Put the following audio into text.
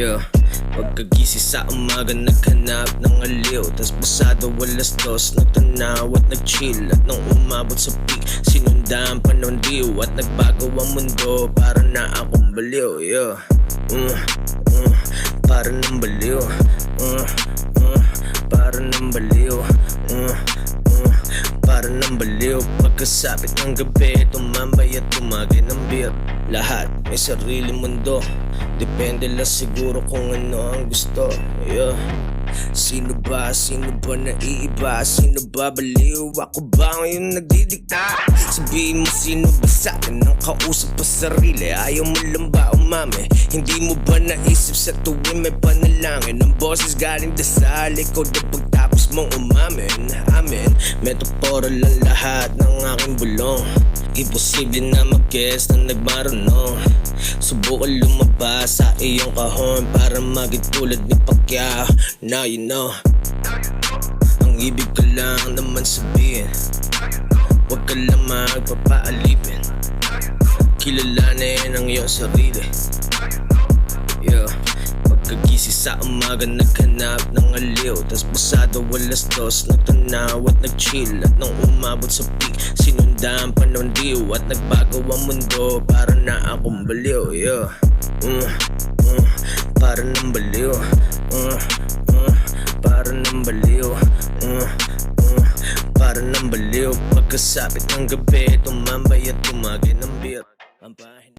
Yeah. Pagkagising sa umaga naghanap ng aliw, tas basado alas 2 nagtanaw at nagchill. At nung umabot sa peak sinundan panondiw at nagbago ang mundo para na akong baliw. Yeah. Para ng baliw. Para ng baliw. Para ng baliw. Pagkasapit ng gabi tumambay at tumagay ng beer. Lahat may sarili mundo, depende lang siguro kung ano ang gusto. Yeah. Sino ba naiiba? Sino ba baliw? Ako ba ngayon nagdidikta? Sabihin mo sino ba sa'kin ang kausap pa sarili? Ayaw mo lang ba umami? Hindi mo ba naisip sa tuwing may panalangin? Ang boses galing dasal, ikaw na pagtapos mong umamin. Amen, metaphora lang lahat ng aking bulong. Imposible na mag-guess na nagmarunong. Subukan lumabas sa iyong kahon para maging tulad ni Pacquiao. Now you know. Ang ibig ko lang naman sabihin, huwag ka lang magpapaalipin. Kilalanin ang iyong sarili. Yeah. Pagkagising sa umaga naghanap ng aliw, tas basado alas 2 nagtanaw at nagchill. At nung umabot sa peak sinundan panondiw at nagbago ang mundo para na akong baliw. Yeah. Para ng baliw. Para ng baliw. Para ng baliw. Pagkasapit ng gabi tumambay at tumagay ng beer. Ang bahin.